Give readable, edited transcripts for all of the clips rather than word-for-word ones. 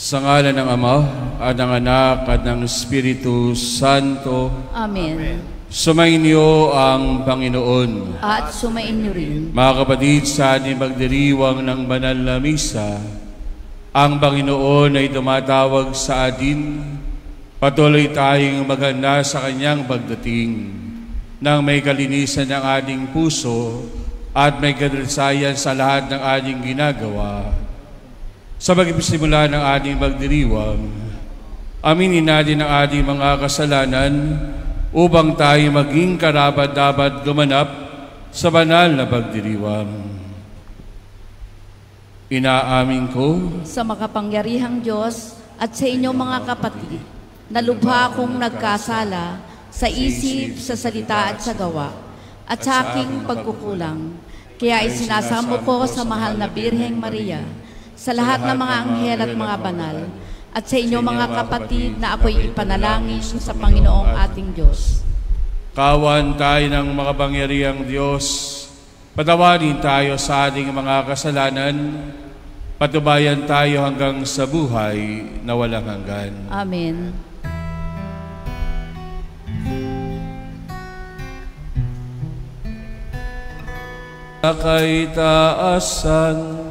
Sa ngalan ng Ama, at ng Anak, at ng Espiritu Santo. Amen. Sumainyo ang Panginoon. At sumainyo rin. Mga kapatid, sa ating pagdiriwang ng banal na misa, ang Panginoon ay tumatawag sa atin. Patuloy tayong maghanda sa Kanyang pagdating, nang may kalinisan ng ating puso at may kadalasayan sa lahat ng ating ginagawa. Sa pagsisimula ng ating pagdiriwang, aminin natin ang ating mga kasalanan upang tayo maging karapat-dapat gumanap sa banal na pagdiriwang. Inaamin ko sa makapangyarihang Diyos at sa inyong mga kapatid, na lubha akong nagkasala sa isip, sa salita at sa gawa, at sa aking pagkukulang. Kaya isinasamo ko sa mahal na Birheng Maria, sa lahat ng mga anghel at mga banal, at sa inyong mga kapatid na ako'y ipanalangin sa Panginoong ating Diyos. Kawan tayo ng makapangyarihang Diyos, patawarin tayo sa ating mga kasalanan, patubayan tayo hanggang sa buhay na walang hanggan. Amen. Kay taasan,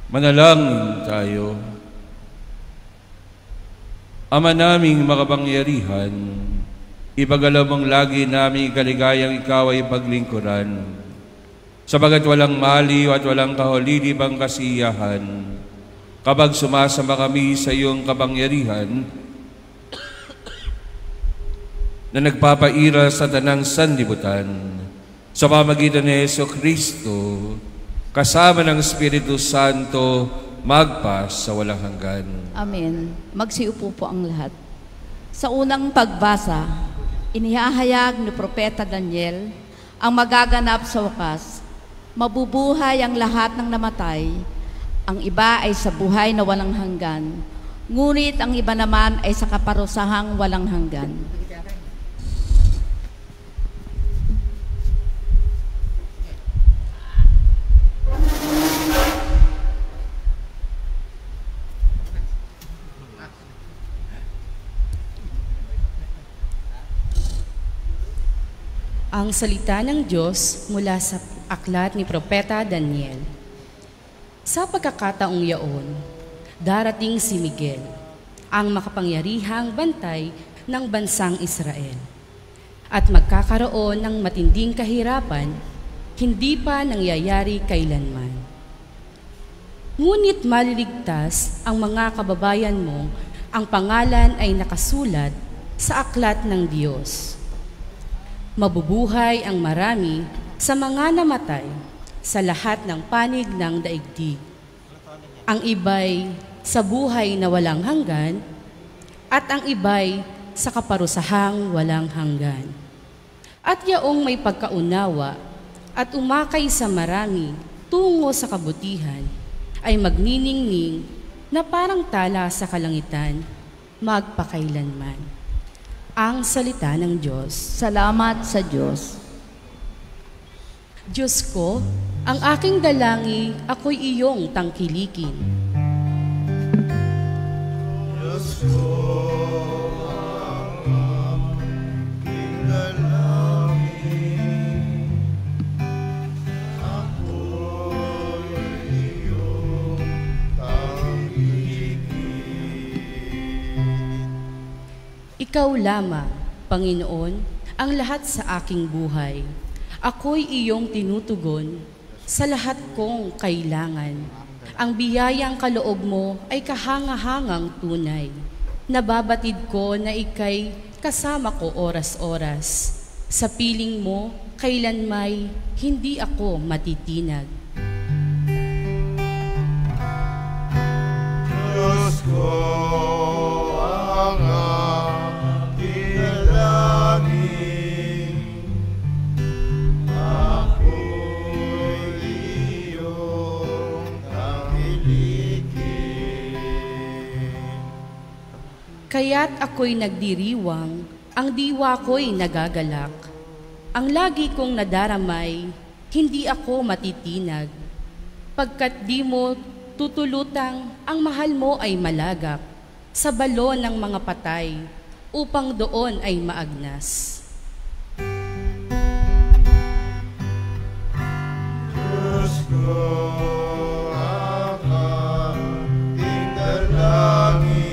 manalangin tayo. Ama naming makapangyarihan, ipagalamang lagi namin kaligayang ikaw ay paglingkuran, sapagat walang maliw at walang kahulilibang kasiyahan, kapag sumasama kami sa iyong kapangyarihan, na nagpapaira sa tanang sanlibutan, sa pamagitan ni Jesucristo, kasama ng Espiritu Santo, magpa sa walang hanggan. Amen. Magsiupo po ang lahat. Sa unang pagbasa, inihahayag ni Propeta Daniel ang magaganap sa wakas. Mabubuhay ang lahat ng namatay. Ang iba ay sa buhay na walang hanggan. Ngunit ang iba naman ay sa kaparusahang walang hanggan. Ang salita ng Diyos mula sa aklat ni Propeta Daniel. Sa pagkakataong yaon, darating si Miguel, ang makapangyarihang bantay ng bansang Israel, at magkakaroon ng matinding kahirapan, hindi pa nangyayari kailanman. Ngunit maliligtas ang mga kababayan mo, ang pangalan ay nakasulat sa aklat ng Diyos. Mabubuhay ang marami sa mga namatay sa lahat ng panig ng daigdig. Ang iba'y sa buhay na walang hanggan at ang iba'y sa kaparusahang walang hanggan. At yaong may pagkaunawa at umakay sa marami tungo sa kabutihan ay magniningning na parang tala sa kalangitan magpakailanman. Ang salita ng Diyos. Salamat sa Diyos. Diyos ko, ang aking dalangi, ako'y iyong tangkilikin. Ikaw lamang, Panginoon, ang lahat sa aking buhay. Ako'y iyong tinutugon sa lahat kong kailangan. Ang biyayang kaloob mo ay kahangahangang tunay. Nababatid ko na ika'y kasama ko oras-oras. Sa piling mo, kailanmay hindi ako matitinag. Diyos ko, ang aking dalangin, ako'y iyong tangkilikin. Kaya't ako'y nagdiriwang, ang diwa ko'y nagagalak. Ang lagi kong nadaramay, hindi ako matitinag. Pagkat di mo tutulutang, ang mahal mo ay malagap sa balon ng mga patay, upang doon ay maagnas. Diyos ko, ang aking dalangin,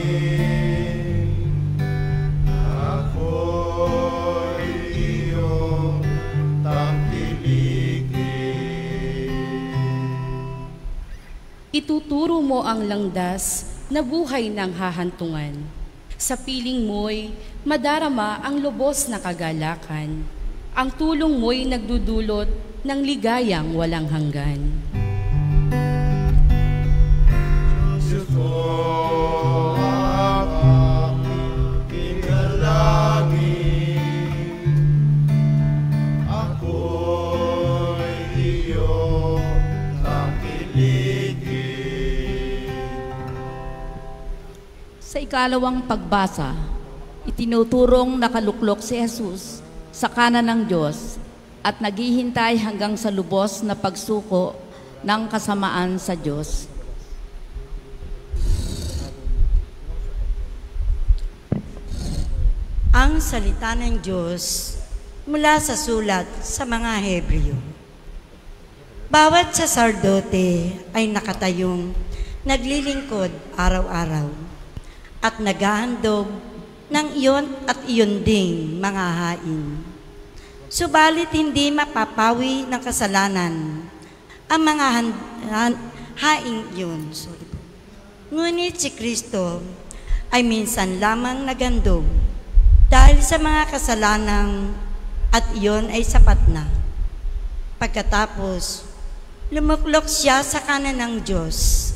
ako'y iyong tangkilikin. Ituturo mo ang langdas na buhay ng hahantungan. Sa piling mo'y madarama ang lubos na kagalakan. Ang tulong mo'y nagdudulot ng ligayang walang hanggan. Diyos ko, ang aking dalangin, ako'y iyong tangkilikin. Sa ikalawang pagbasa, itinuturong nakaluklok si Jesus sa kanan ng Diyos at naghihintay hanggang sa lubos na pagsuko ng kasamaan sa Diyos. Ang salita ng Diyos mula sa sulat sa mga Hebreo. Bawat saserdote ay nakatayong naglilingkod araw-araw at naghahandog ng iyon at iyon ding mga hain. Subalit hindi mapapawi ng kasalanan ang mga haing iyon. Ngunit si Kristo ay minsan lamang naghandog dahil sa mga kasalanan at iyon ay sapat na. Pagkatapos, lumuklok siya sa kanan ng Diyos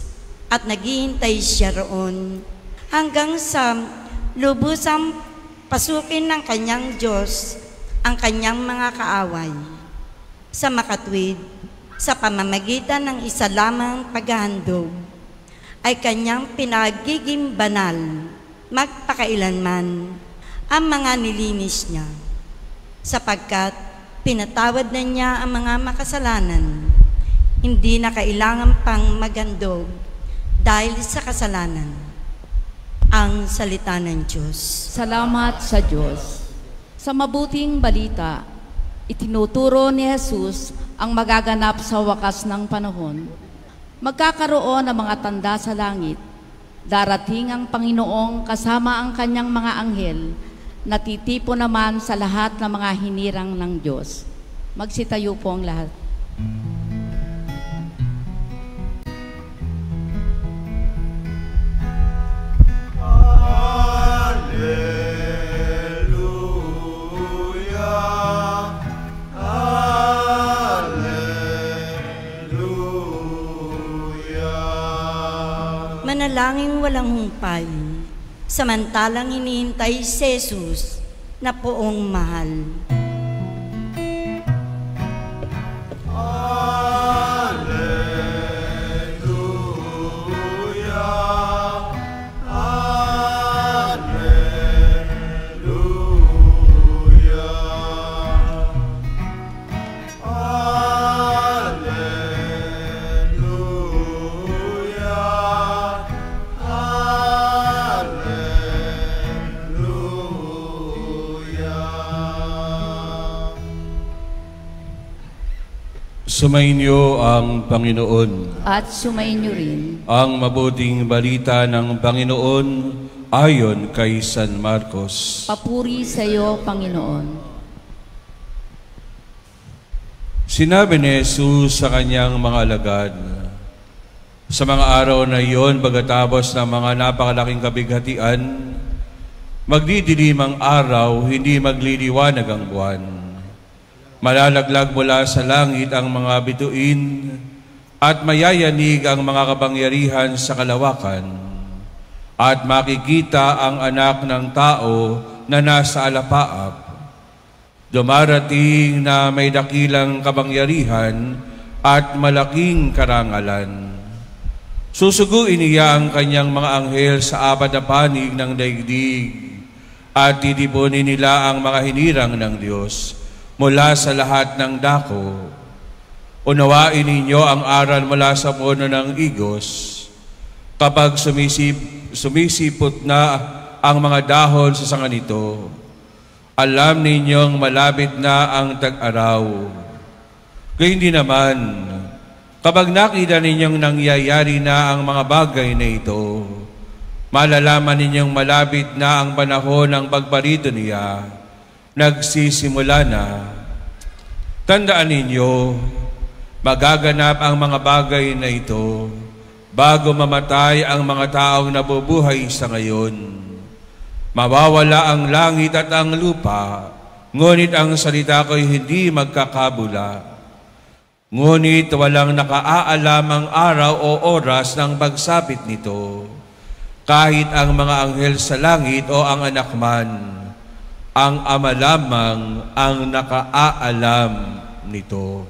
at naghihintay siya roon hanggang sa lubusang pasukin ng kanyang Diyos ang kanyang mga kaaway. Sa makatwid, sa pamamagitan ng isa lamang paghahandog, ay kanyang pinagiging banal magpakailanman ang mga nilinis niya, sapagkat pinatawad na niya ang mga makasalanan, hindi na kailangan pang maghandog dahil sa kasalanan. Ang salita ng Diyos. Salamat sa Diyos. Sa mabuting balita, itinuturo ni Jesus ang magaganap sa wakas ng panahon. Magkakaroon ng mga tanda sa langit. Darating ang Panginoong kasama ang kanyang mga anghel, na titipo naman sa lahat ng mga hinirang ng Diyos. Magsitayo po ang lahat. Manalangin walang humpay, samantalang hinihintay si Jesus na poong mahal. Hallelujah. Sumainyo ang Panginoon. At sumainyo rin. Ang mabuting balita ng Panginoon ayon kay San Marcos. Papuri sa iyo, Panginoon. Sinabi ni Jesus sa kanyang mga alagad, sa mga araw na iyon, pagkatapos ng mga napakalaking kabighatian, magdidilim ang araw, hindi magliliwanag ang buwan. Malalaglag mula sa langit ang mga bituin at mayayanig ang mga kapangyarihan sa kalawakan at makikita ang anak ng tao na nasa alapaap. Dumarating na may dakilang kapangyarihan at malaking karangalan. Susuguin niya ang kanyang mga anghel sa apat na panig ng daigdig at titipunin nila ang mga hinirang ng Diyos mula sa lahat ng dako. Unawain ninyo ang aral mula sa puno ng igos. Kapag sumisipot na ang mga dahon sa sanga nito, alam ninyong malapit na ang tag-araw. Kaya hindi naman, kapag nakita ninyong nangyayari na ang mga bagay na ito, malalaman ninyong malapit na ang panahon ng pagparito niya. Nagsisimula na. Tandaan ninyo, magaganap ang mga bagay na ito bago mamatay ang mga taong nabubuhay sa ngayon. Mawawala ang langit at ang lupa, ngunit ang salita ko'y hindi magkakabula. Ngunit walang nakaaalam ang araw o oras ng pagsapit nito, kahit ang mga anghel sa langit o ang anak man, ang Ama lamang ang nakaalam nito.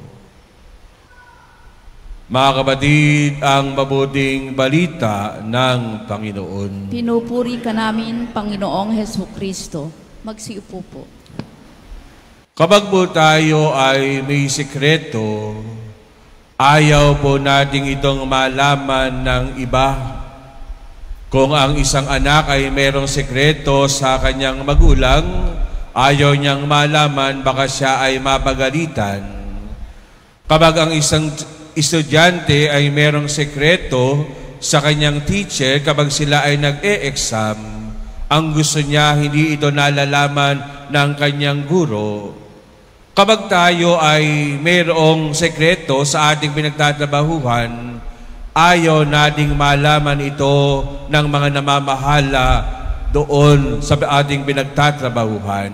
Mga kapatid, ang mabuting balita ng Panginoon. Pinupuri ka namin, Panginoong Hesukristo. Magsiupo po. Kapag po tayo ay may sikreto, ayaw po nating itong malaman ng iba. Kung ang isang anak ay mayroong sikreto sa kanyang magulang, ayaw niyang malaman, baka siya ay mapagalitan. Kapag ang isang estudyante ay mayroong sikreto sa kanyang teacher, kapag sila ay nag-e-exam, ang gusto niya hindi ito nalalaman ng kanyang guro. Kapag tayo ay mayroong sekreto sa ating pinagtatrabahuhan, ayaw nating malaman ito ng mga namamahala doon sa ating pinagtatrabahuhan.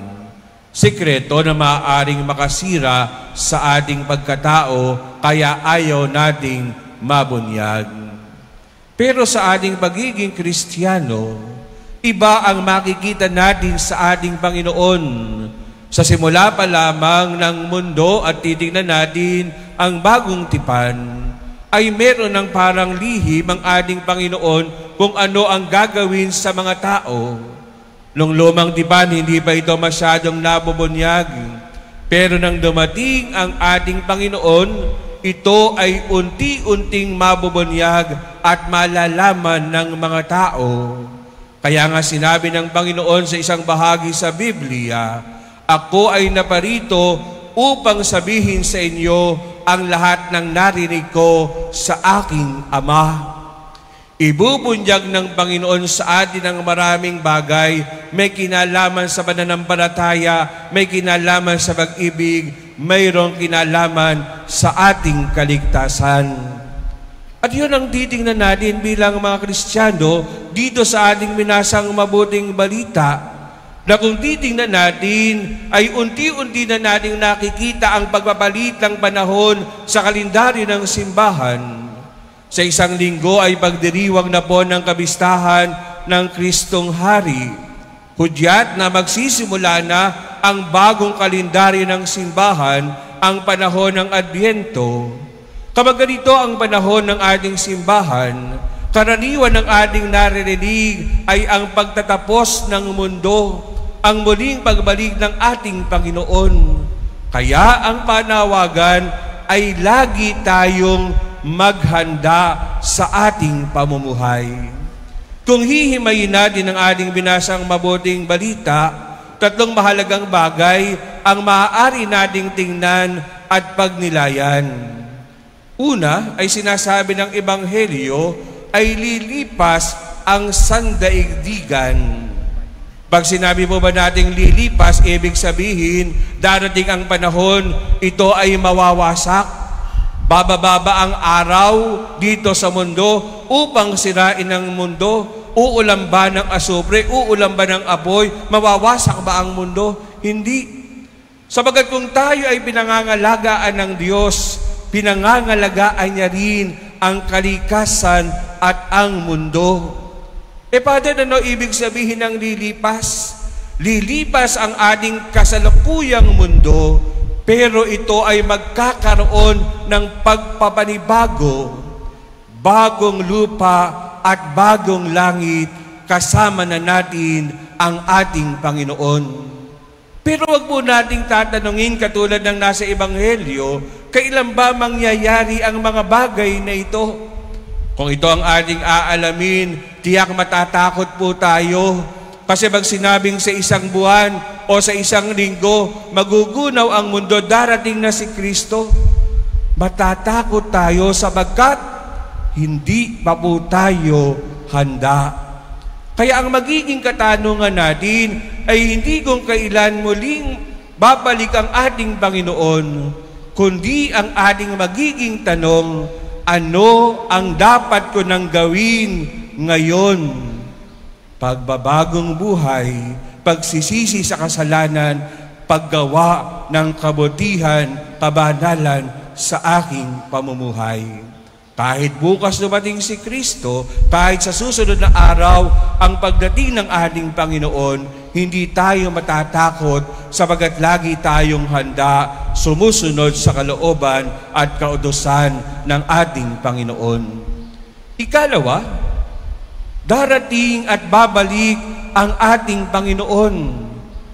Sekreto na maaaring makasira sa ating pagkatao, kaya ayaw nating mabunyag. Pero sa ating pagiging Kristiyano, iba ang makikita natin sa ating Panginoon. Sa simula pa lamang ng mundo at titignan natin ang bagong tipan, ay meron ng parang lihim ang ating Panginoon kung ano ang gagawin sa mga tao. Nung lumang tipan, hindi pa ito masyadong nabubunyag. Pero nang dumating ang ating Panginoon, ito ay unti-unting mabubunyag at malalaman ng mga tao. Kaya nga sinabi ng Panginoon sa isang bahagi sa Biblia, ako ay naparito upang sabihin sa inyo ang lahat ng narinig ko sa aking Ama. Ibubunyag ng Panginoon sa atin ang maraming bagay, may kinalaman sa pananampalataya, may kinalaman sa pag-ibig, mayroong kinalaman sa ating kaligtasan. At yun ang titingnan natin bilang mga Kristiyano dito sa ating minasang mabuting balita, na kung titingnan natin ay unti-unti na nating nakikita ang pagbabalit ng panahon sa kalendaryo ng simbahan. Sa isang linggo ay pagdiriwang na po ng kabistahan ng Kristong Hari. Hudyat na magsisimula na ang bagong kalendaryo ng simbahan, ang panahon ng Adbyento. Kapag ganito ang panahon ng ating simbahan, karaniwan ng ating naririnig ay ang pagtatapos ng mundo, ang muling pagbalik ng ating Panginoon. Kaya ang panawagan ay lagi tayong maghanda sa ating pamumuhay. Kung hihimayin natin ang ating binasang mabuting balita, tatlong mahalagang bagay ang maaari nating tingnan at pagnilayan. Una ay sinasabi ng Ebanghelyo ay lilipas ang sandaigdigan. Pag sinabi po ba nating lilipas, ibig sabihin, darating ang panahon, ito ay mawawasak. Bababa ang araw dito sa mundo upang sirain ang mundo. Uulan ba ng asupre? Uulan ba ng apoy? Mawawasak ba ang mundo? Hindi. Sabagat kung tayo ay pinangangalagaan ng Diyos, pinangangalagaan niya rin ang kalikasan at ang mundo. Father, ano ibig sabihin ng lilipas? Lilipas ang ating kasalukuyang mundo, pero ito ay magkakaroon ng pagpapanibago, bagong lupa at bagong langit, kasama na natin ang ating Panginoon. Pero wag po nating tatanungin katulad ng nasa Ebanghelyo, kailan ba mangyayari ang mga bagay na ito? Kung ito ang ating aalamin, tiyak matatakot po tayo. Kasi pag sinabing sa isang buwan o sa isang linggo, magugunaw ang mundo, darating na si Kristo, matatakot tayo sapagkat hindi pa po tayo handa. Kaya ang magiging katanungan natin ay hindi kung kailan muling babalik ang ating Panginoon, kundi ang ating magiging tanong, ano ang dapat ko nang gawin ngayon? Pagbabagong buhay, pagsisisi sa kasalanan, paggawa ng kabutihan, kabanalan sa aking pamumuhay. Kahit bukas dumating si Kristo, kahit sa susunod na araw ang pagdating ng ating Panginoon, hindi tayo matatakot sapagat lagi tayong handa sumusunod sa kalooban at kautusan ng ating Panginoon. Ikalawa, darating at babalik ang ating Panginoon.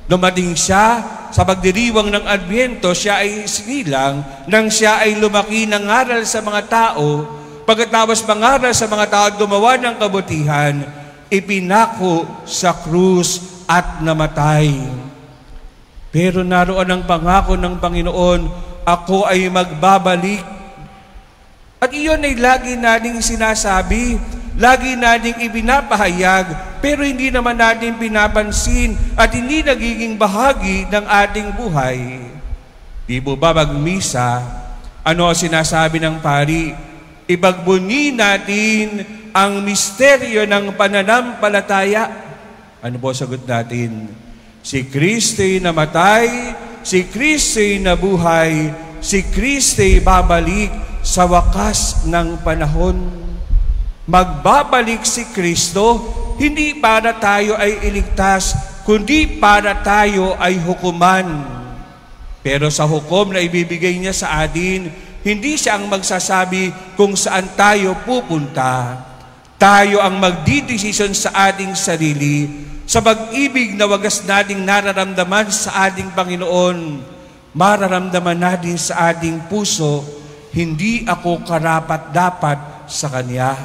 Dumating siya sa pagdiriwang ng Adbyento, siya ay sinilang nang siya ay lumaki ng aral sa mga tao. Pagkatapos mangaral sa mga tao, gumawa ng kabutihan, ipinako sa krus at namatay. Pero naroon ang pangako ng Panginoon, ako ay magbabalik. At iyon ay lagi nating sinasabi, lagi nating ibinapahayag, pero hindi naman natin pinapansin at hindi nagiging bahagi ng ating buhay. Di po ba magmisa, ano sinasabi ng pari? Ipagbunyi natin ang misteryo ng pananampalataya. Ano po sagot natin? Si Kristo'y namatay, si Kristo'y nabuhay, si Kristo'y babalik sa wakas ng panahon. Magbabalik si Kristo, hindi para tayo ay iligtas, kundi para tayo ay hukuman. Pero sa hukom na ibibigay niya sa atin, hindi siya ang magsasabi kung saan tayo pupunta. Tayo ang magdidesisyon sa ating sarili sa pag-ibig na wagas nating nararamdaman sa ating Panginoon. Mararamdaman natin sa ating puso, hindi ako karapat-dapat sa Kanya.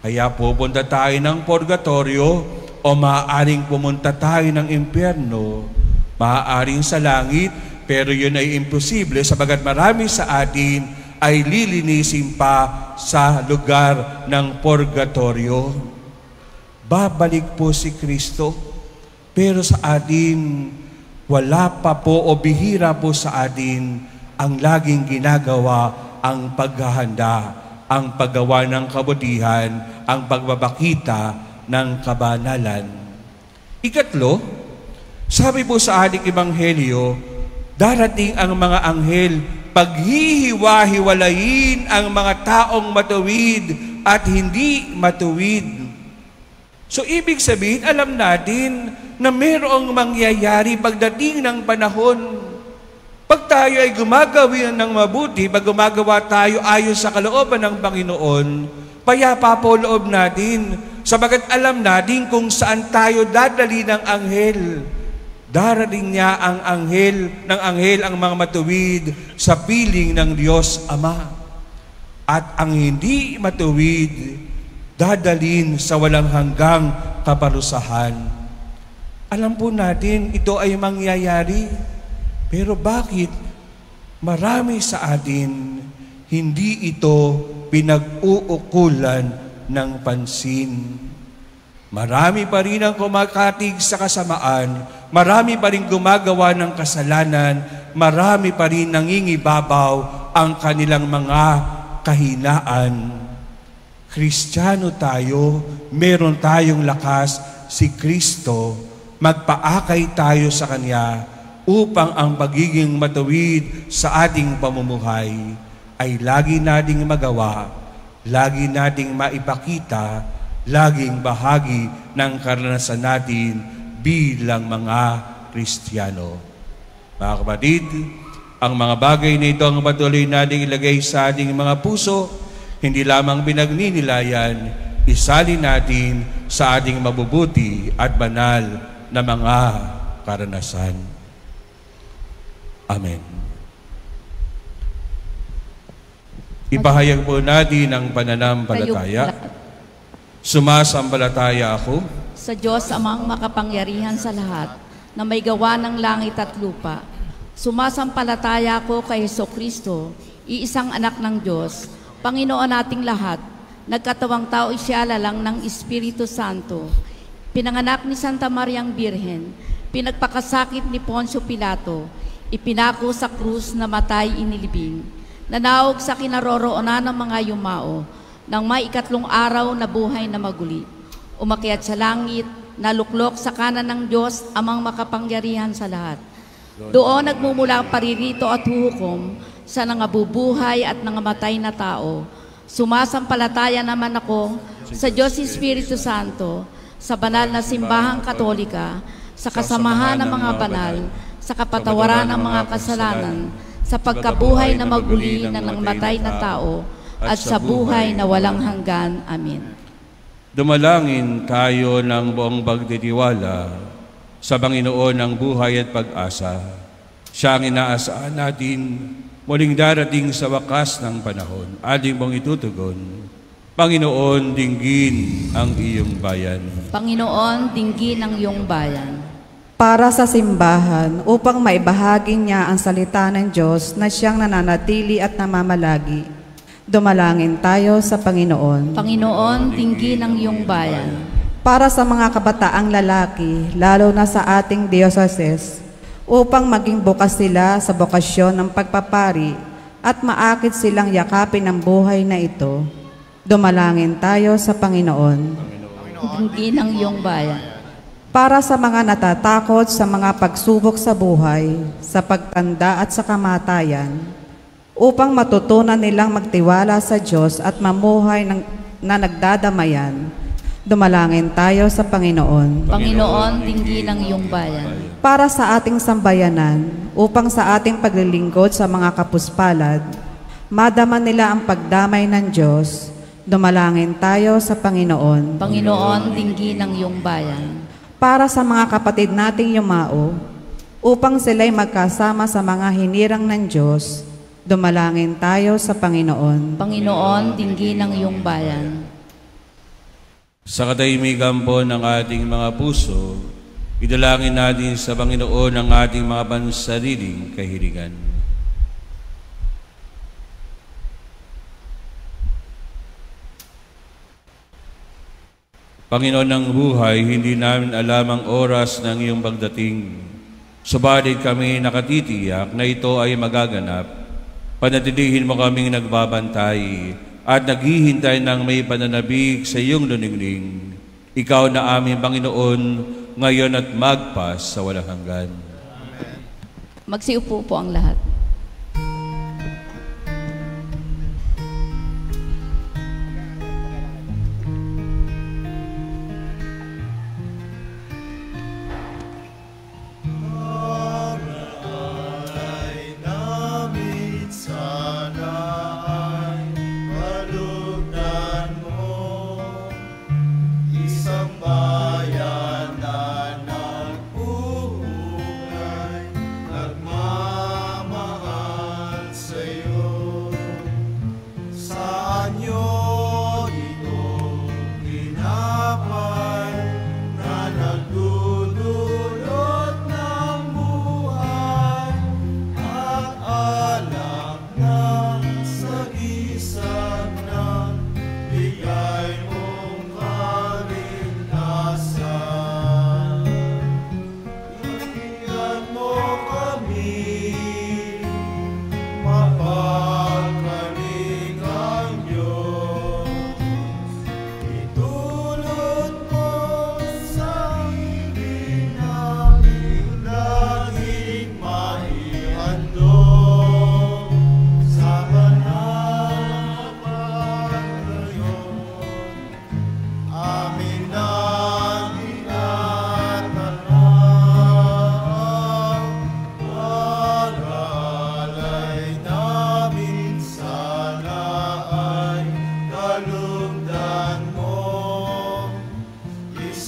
Kaya pupunta tayo ng purgatorio o maaaring pumunta tayo ng impyerno, maaaring sa langit, pero yun ay imposible sabagat marami sa atin ay lilinisin pa sa lugar ng purgatorio. Babalik po si Kristo, pero sa atin, wala pa po o bihira po sa atin ang laging ginagawa ang paghahanda, ang paggawa ng kabutihan, ang pagbabakita ng kabanalan. Ikatlo, sabi po sa ating Ebanghelyo, darating ang mga anghel, paghihiwa-hiwalayin ang mga taong matuwid at hindi matuwid. So ibig sabihin, alam natin na mayroong mangyayari pagdating ng panahon. Pag tayo ay gumagawin ng mabuti, pag gumagawa tayo ayon sa kalooban ng Panginoon, payapa po loob natin, sabagat alam natin kung saan tayo dadali ng anghel. Darating niya ang anghel ang mga matuwid sa piling ng Diyos Ama. At ang hindi matuwid, dadalin sa walang hanggang kaparusahan. Alam po natin, ito ay mangyayari. Pero bakit marami sa atin hindi ito pinag-uukulan ng pansin. Marami pa rin ang kumakatig sa kasamaan, marami pa rin gumagawa ng kasalanan, marami pa rin nangingibabaw ang kanilang mga kahinaan. Kristiyano tayo, meron tayong lakas, si Kristo, magpaakay tayo sa Kanya upang ang pagiging matuwid sa ating pamumuhay ay lagi nating magawa, lagi nating maipakita, laging bahagi ng karanasan natin bilang mga Kristiyano. Mga kapatid, ang mga bagay na ito ang patuloy nating ilagay sa ating mga puso, hindi lamang pinagninilayan, isalin natin sa ating mabubuti at banal na mga karanasan. Amen. Ipahayag po natin ang pananampalataya. Sumasampalataya ako sa Diyos amang makapangyarihan sa lahat, na may gawa ng langit at lupa. Sumasampalataya ako kay Jesucristo, iisang anak ng Diyos, Panginoon nating lahat, nagkatawang tao siya lalang ng Espiritu Santo, pinanganak ni Santa Mariang Birhen, pinagpakasakit ni Poncio Pilato, ipinako sa krus na matay inilibing, nanawag sa kinaroroonan ng mga yumao, nang may ikatlong araw na buhay na maguli. Umakyat sa langit, naluklok sa kanan ng Diyos amang makapangyarihan sa lahat. Doon nagmumula ang paririto at huhukom sa nangabubuhay at nangamatay na tao. Sumasampalataya naman ako sa Diyos Espiritu Santo, sa banal na simbahang katolika, sa kasamahan ng mga banal, sa kapatawaran ng mga kasalanan, sa pagkabuhay na maguli na nangamatay na tao, at sa buhay na walang hanggan. Amen. Dumalangin tayo ng buong pagtitiwala sa Panginoon ng buhay at pag-asa. Siya ang inaasahan natin, muling darating sa wakas ng panahon. Ating mong itutugon, Panginoon, dinggin ang iyong bayan. Panginoon, dinggin ang iyong bayan. Para sa simbahan, upang maibahagi niya ang salita ng Diyos na siyang nananatili at namamalagi. Dumalangin tayo sa Panginoon. Panginoon, dinggin ang iyong bayan. Para sa mga kabataang lalaki, lalo na sa ating diocese, upang maging bukas sila sa bokasyon ng pagpapari at maakit silang yakapin ang buhay na ito. Dumalangin tayo sa Panginoon. Dinggin ang iyong bayan. Para sa mga natatakot sa mga pagsubok sa buhay, sa pagtanda at sa kamatayan, upang matutunan nilang magtiwala sa Diyos at mamuhay na nagdadamayan. Dumalangin tayo sa Panginoon. Panginoon, dinggin ang iyong bayan. Para sa ating sambayanan, upang sa ating paglilingkod sa mga kapuspalad, madama nila ang pagdamay ng Diyos. Dumalangin tayo sa Panginoon. Panginoon, dinggin ang iyong bayan. Para sa mga kapatid nating yumao, upang sila'y magkasama sa mga hinirang ng Diyos, dumalangin tayo sa Panginoon. Panginoon, dinggin ang iyong bayan. Sa katahimikan po ng ating mga puso, idalangin natin sa Panginoon ang ating mga pansariling kahilingan. Panginoon ng buhay, hindi namin alam ang oras ng iyong pagdating. Subalit kami nakatitiyak na ito ay magaganap. Panatilihin mo kaming nagbabantay at naghihintay ng may pananabik sa iyong luningning. Ikaw na aming Panginoon, ngayon at magpas sa walang hanggan. Magsiupo po ang lahat. Bayan na nagbubuhay, nagmamahal.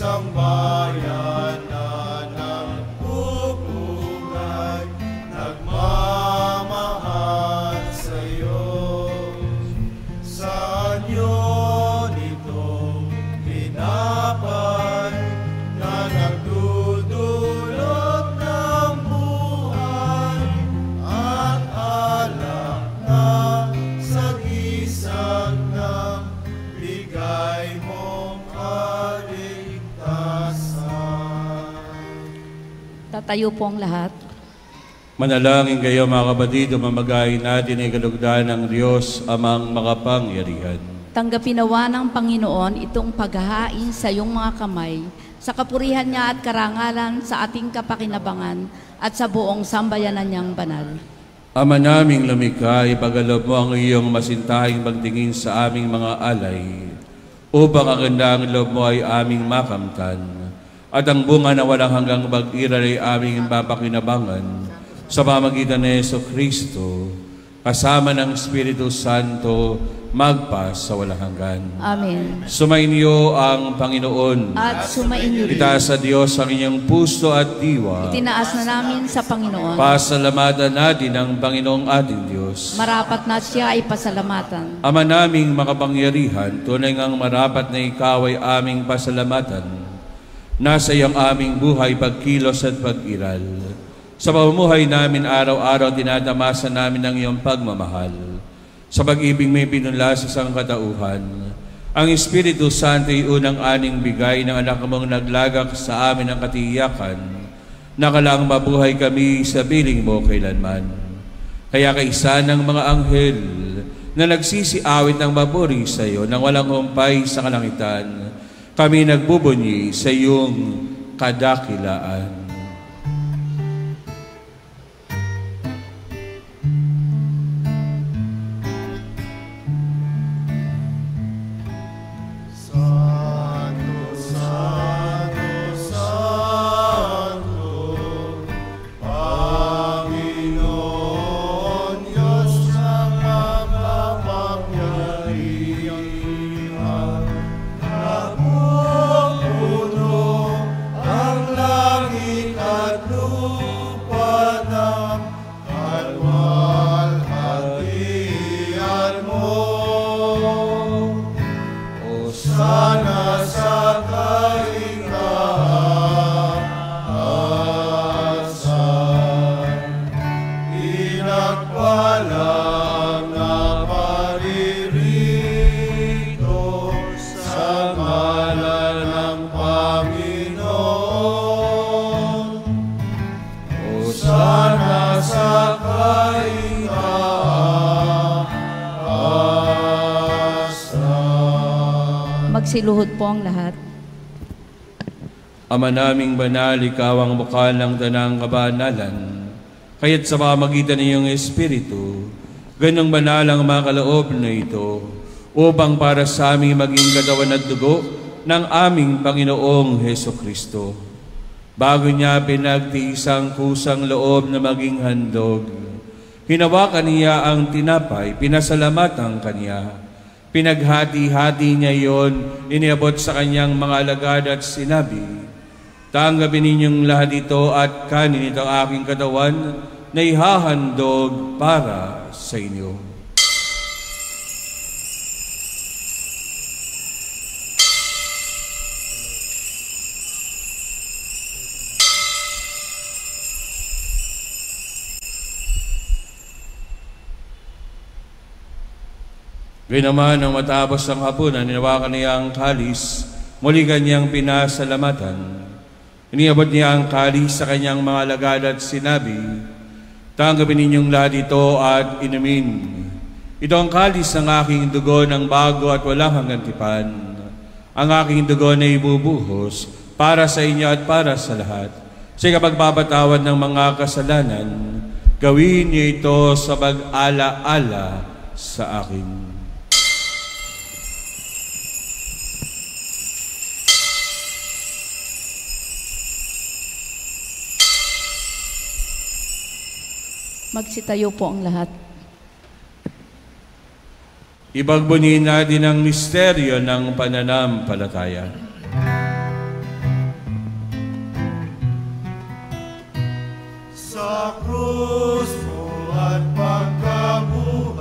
isang bayan na nagpupugay, nagmamahal sa'yo. Saan yun itong pinapay na nagdudulot ng buhay at alak na sagisag ng bigay mong kaligtasan. Tatayo po ang lahat. Manalangin kayo mga kapatid, mamagayin natin ay kalugdan ng Diyos amang makapangyarihan. Tanggapin nawa ng Panginoon itong paghahain sa iyong mga kamay, sa kapurihan niya at karangalan sa ating kapakinabangan at sa buong sambayanan niyang banal. Ama naming lumikha, ipagalob mo ang iyong masintahing pagtingin sa aming mga alay, upang ang gandang loob mo ay aming makamtan, at ang bunga na walang hanggang pag-iral ay aming mapakinabangan, sa pamagitan ni Jesucristo, kasama ng Espiritu Santo, magpa sa walang hanggan. Amen. Sumainyo ang Panginoon. At sumainyo rin. Itaas sa Diyos ang inyong puso at diwa. Itinaas na namin sa Panginoon. Pasalamatan natin ang Panginoong ating Diyos. Marapat na siya ay pasalamatan. Ama naming makapangyarihan, tunay ngang marapat na ikaw ay aming pasalamatan. Nasa iyang aming buhay, pagkilos at pag-iral. Sa pamumuhay namin araw-araw, dinadamasan namin ang iyong pagmamahal. Sa pag-ibig may pinunla sa sangkatauhan, ang Espiritu Santo ay unang aning bigay ng anak mong naglagak sa amin ang katiyakan, nakalaang mabuhay kami sa piling mo kailanman. Kaya kaisa ng mga anghel na nagsisiawit ng maburi sa iyo nang walang humpay sa kalangitan, kami nagbubunyi sa iyong kadakilaan. Magsiluhod po ang lahat. Ama naming banal, ikaw ang bukal ng tanang kabanalan, kaya't sa pamagitan ng iyong Espiritu, ganong banal ang makaloob na ito, upang para sa aming maging katawan at dugo ng aming Panginoong Hesukristo. Bago niya pinagtiis ang kusang loob na maging handog, hinawakan niya ang tinapay, pinasalamatan kanya. Pinaghati-hati niya iyon, iniabot sa kanyang mga alagad at sinabi, "Tanggapin ninyong lahat ito at kanin itong aking katawan na ihahandog para sa inyo." Gayun naman, nang matapos ang hapunan, hinawakan niya ang kalis, muli kanyang pinasalamatan. Iniabot niya ang kalis sa kanyang mga alagad at sinabi, "Tanggapin ninyong lahat ito at inumin. Ito ang kalis ng aking dugo ng bago at walang hanggang tipan. Ang aking dugo na ibubuhos para sa inyo at para sa lahat. Sa kapagpapatawad ng mga kasalanan, gawin niyo ito sa pag-ala-ala sa akin." Magsitayo po ang lahat. Ipagbunyiin natin ang misteryo ng pananampalataya. sa krus mo at pagkabuhay,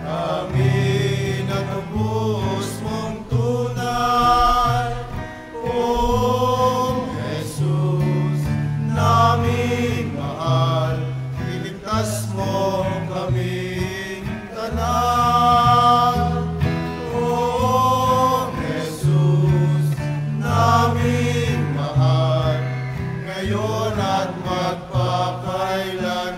kami natubos mong tunay. O Jesus, naming mahal, iligtas mo kaming tanan. O Jesus, naming mahal, ngayon at magpakailanman.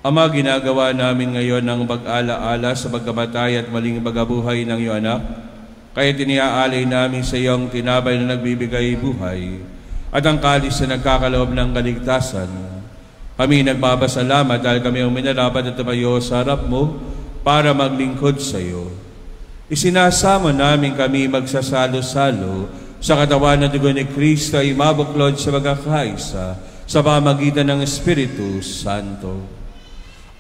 Ama, ginagawa namin ngayon ng pag-alaala sa pagkamatay at maling pagkabuhay ng iyong anak, kaya tiniaalay namin sa iyong tinapay na nagbibigay buhay at ang kalis na nagkakaloob ng kaligtasan. Kami nagpapasalamat dahil kami ang minarapat at tumayo sa harap mo para maglingkod sa iyo. Isinasama namin kami magsasalo-salo sa katawan na dugo ni Kristo ay mabuklod sa pagkakaisa sa pamagitan ng Espiritu Santo.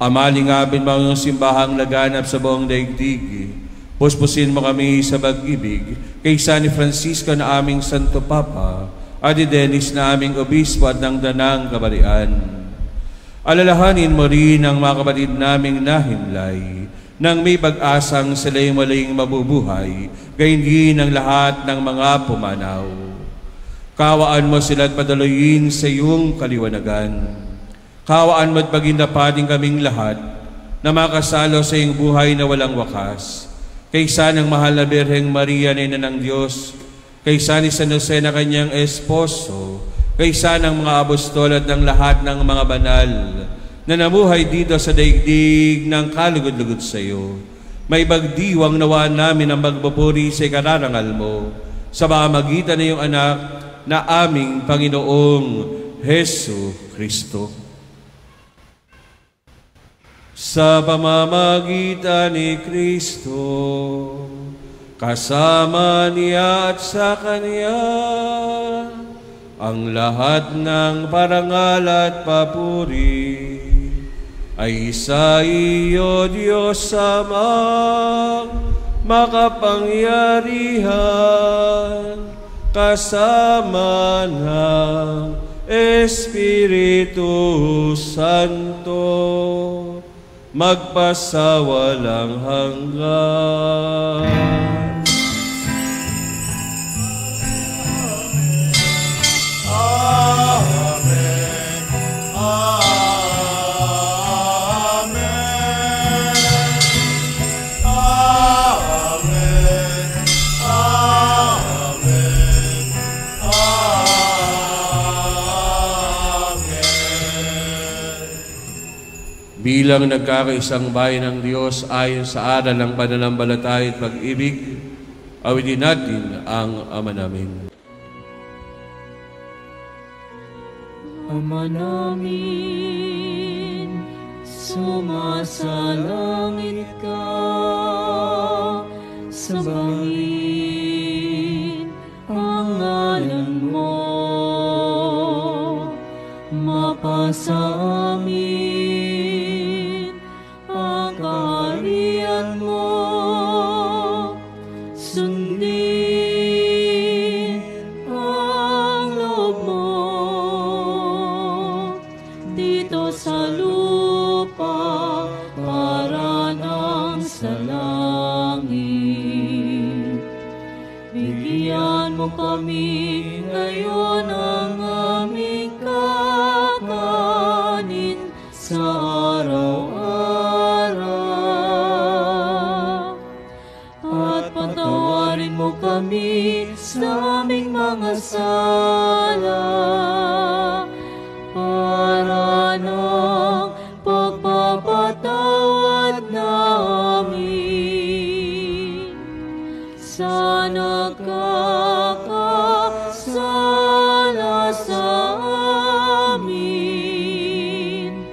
Ama, lingapin mo ang simbahang laganap sa buong daigdig. Puspusin mo kami sa pag-ibig kay San Francisco na aming Santo Papa at ni Dennis na aming Obispo at ng Danang Kabarian. Alalahanin mo rin ang mga kapatid naming nahimlay nang may pag-asang sila'y muling mabubuhay gayon din ang lahat ng mga pumanaw. Kawaan mo sila at padaluyin sa iyong kaliwanagan. Kawaan mo at pagindapating kaming lahat na makasalo sa iyong buhay na walang wakas. Kaysa ng mahal na Birheng Maria na Ina ng Diyos, kaysa ni San Jose na kanyang esposo, kaysa ng mga apostol at ng lahat ng mga banal na namuhay dito sa daigdig ng kalugod-lugod sa iyo. May pagdiwang nawa namin ang magpupuri sa ikararangal mo sa pamamagitan ng iyong anak na aming Panginoong Hesu Kristo. Sa pamamagitan ni Kristo, kasama niya at sa Kanya, ang lahat ng parangal at papuri ay sa iyo, Diyos Amang makapangyarihan, kasama ng Espiritu Santo, magpasawalang hanggan. Amen. Amen. Amen. Amen. Bilang nagkakaisang bayan ng Diyos ayon sa aral ng pananampalataya at pag-ibig, awitin natin ang Ama namin. Ama namin, sumasalangit ka, sambahin ang ngalan mo, mapasa amin ang kaharian mo, sundin ang loob mo dito sa lupa para nang sa langit. Bigyan mo kami ngayon ang aming kakanin sa araw-araw, at patawarin mo kami sa aming mga sala para ng pagpapatawad namin sa nagkakasala sa amin,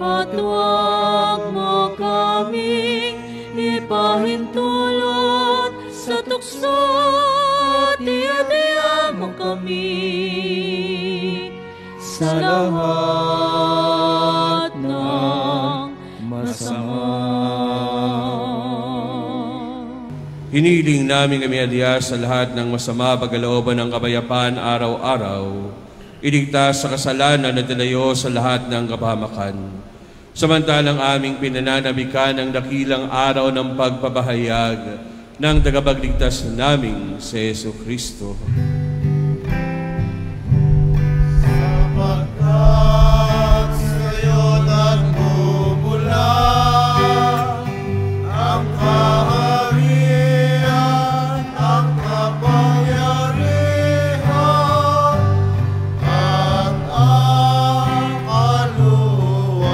at huwag mo kaming ipahintulot sa tukso, at iadya mo kami sa lahat ng masama. Hiniling namin kami adya sa lahat ng masama pagkalooban ng kapayapaan araw-araw, iligtas sa kasalanan at ilayo sa lahat ng kapahamakan. Samantalang aming pinananabikan ang dakilang araw ng pagpapahayag ng tagapagligtas naming si Jesucristo. Sapagkat sa'yo nagmumula ang kaharian, ang kapangyarihan, at ang kaluwalhatian,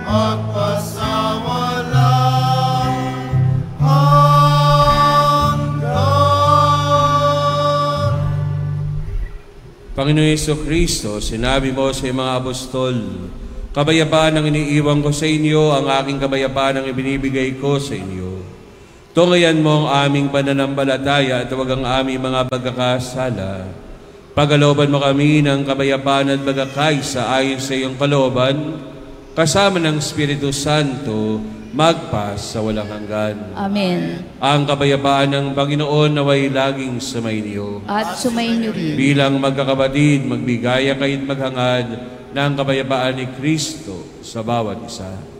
magpasawalang hanggan. Panginoon Jesucristo, sinabi mo sa iyong mga apostol, kabayapaan ang iniiwan ko sa inyo, ang aking kabayapaan ang ibinibigay ko sa inyo. Tungayan mo ang aming pananampalataya at huwag ang aming mga pagkakasala. Pagkalooban mo kami ng kabayapaan at pagkakaisa ayon sa iyong kalooban, kasama ng Espiritu Santo, magpa sa walang hanggan. Amen. Ang kabayapaan ng Panginoon naway laging sumainyo. At sumainyo rin. Bilang magkakapatid, magbigaya kayo't maghangad ng kabayapaan ni Kristo sa bawat isa.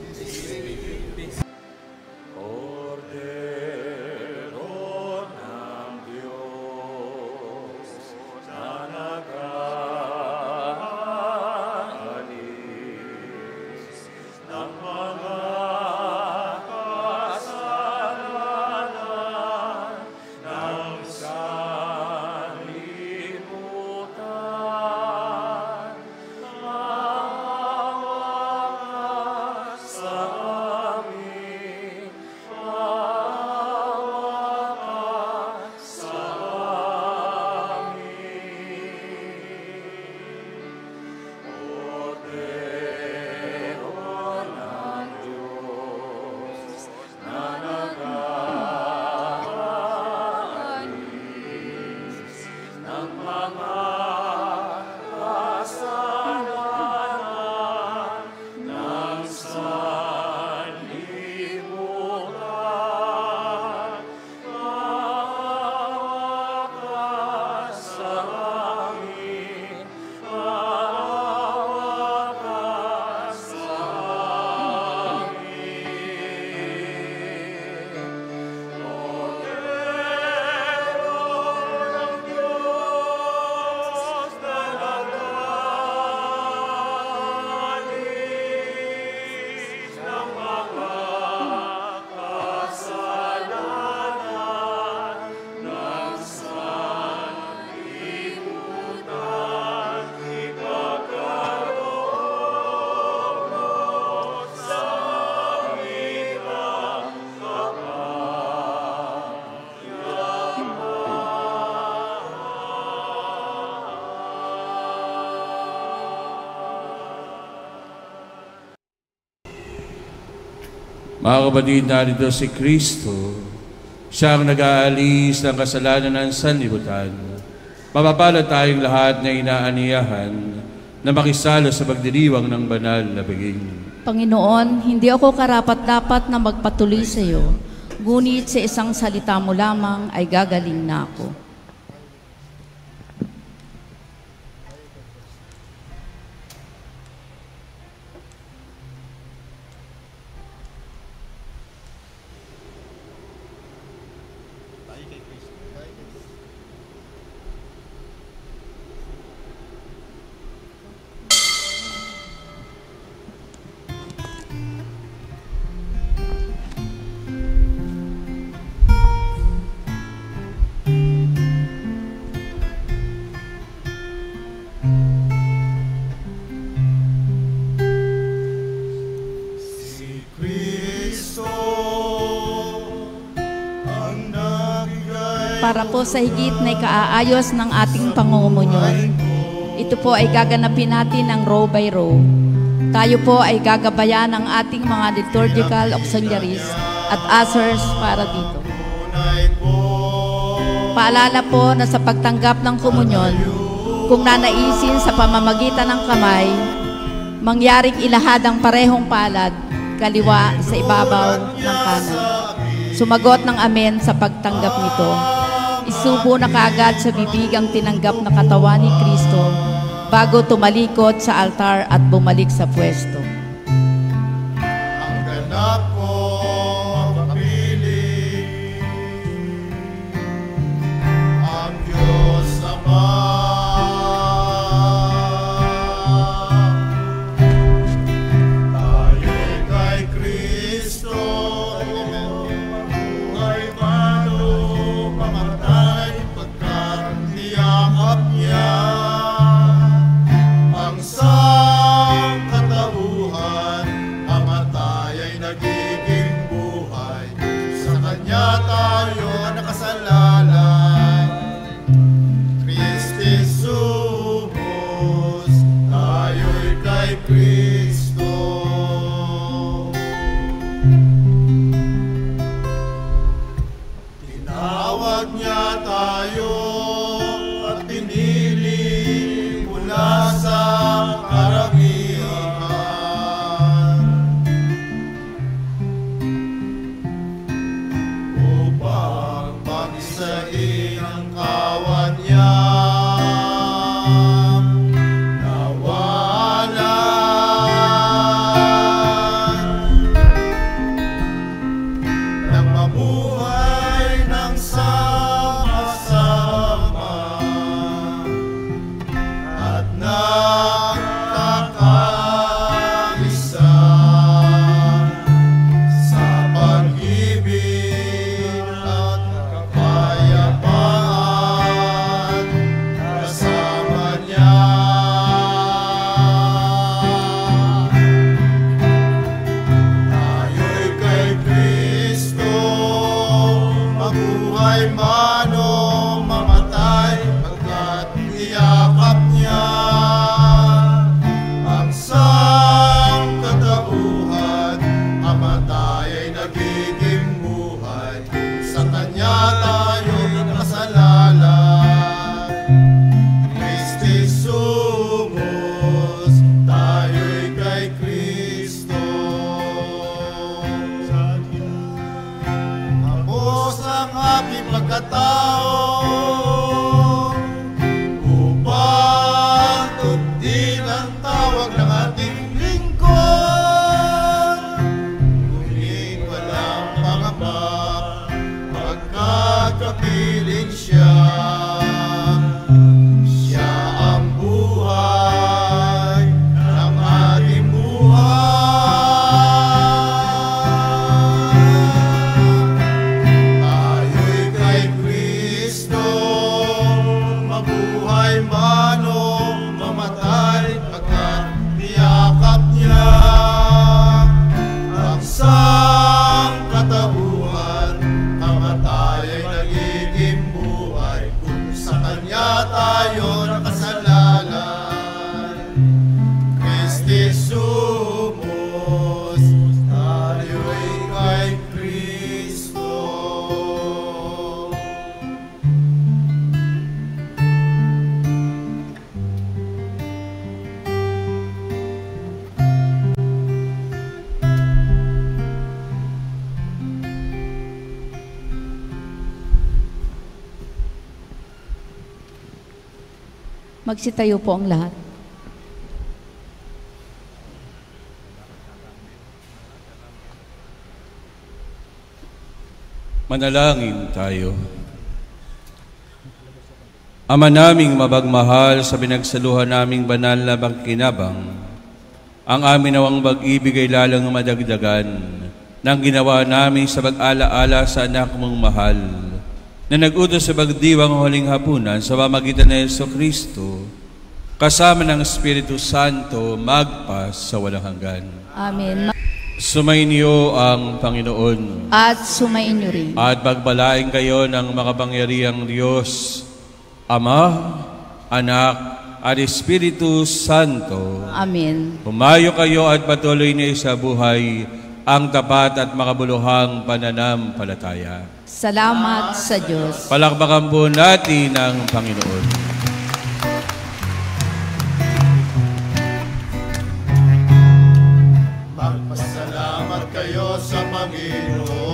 Mga kapatid, narito si Kristo, siyang nag-aalis ng kasalanan ng sanlibutan. Mapapalad tayong lahat na inaaniyahan na makisalo sa pagdiriwang ng banal na biging. Panginoon, hindi ako karapat-dapat na magpatuloy sa iyo, ngunit sa isang salita mo lamang ay gagaling na ako. Para po sa higit na ikaayos ng ating pangungumunyon, ito po ay gaganapin natin ng row by row. Tayo po ay gagabayan ng ating mga liturgical auxiliaries at ushers para dito. Paalala po na sa pagtanggap ng komunyon, kung nanaisin sa pamamagitan ng kamay, mangyaring ilahad ang parehong palad, kaliwa sa ibabaw ng kanan. Sumagot ng amen sa pagtanggap nito. Isubo na kaagad sa bibig ang tinanggap na katawan ni Kristo bago tumalikod sa altar at bumalik sa pwesto. Ang ganap ko ang papili, ang Diyos Ama. Tayo'y kay Kristo, buhay malo, pamatay, pagkat niyakap niya ang sangkatauhan, amatay ay nagiging buhay. Sa Kanya tayo nakasalalay. Kristi sumos, tayo'y kay Kristo. Tinawag niya tayo at pinili mula sa karamihan upang pag-isahin ang kawan niya. Nawalan ng mamuhay ng sama-sama at nagkakaisa sa pag-ibig at kapayapaan kasama niya. Tayo'y kay Kristo, mabuhay man o mamatay, pagkat niyakap niya ang sangkatauhan, amatay ay nagiging buhay. Sa Kanya tayo nakasalalay. Kristi sumos, tayo'y kay Kristo. Tapos ang aking pagkatao upang tundin ang tawag ng ating lingkod. Ngunit walang pangamba pagkat kapiling siya. Siya ang buhay ng ating buhay. Tayo'y kay Kristo, mabuhay man o mamatay, pagkat niyakap niya ang sangkatauhan, amatay ay nagiging buhay. Kung sa Kanya tayo nakasalalay. Kristi sumos, tayo'y kay Kristo. Magsitayo po ang lahat. Manalangin tayo. Ama naming mabagmahal, sa binagsaluhan naming banal na pagkinabang, ang amin nawang pag-ibig ay lalang madagdagan ng ginawa namin sa pag-alaala sa anak mong mahal, na nag-utos sa pagdiwang huling hapunan sa pamagitan ng Jesucristo, kasama ng Espiritu Santo, magpas sa walang hanggan. Amen. Sumainyo ang Panginoon. At sumainyo rin. At pagbalain kayo ng makapangyarihang Diyos, Ama, Anak, at Espiritu Santo. Amen. Humayo kayo at patuloy niyo sa buhay ang tapat at makabuluhang pananampalataya. Salamat sa Diyos. Palakpakan po natin ang Panginoon. Magpasalamat tayo sa Panginoon.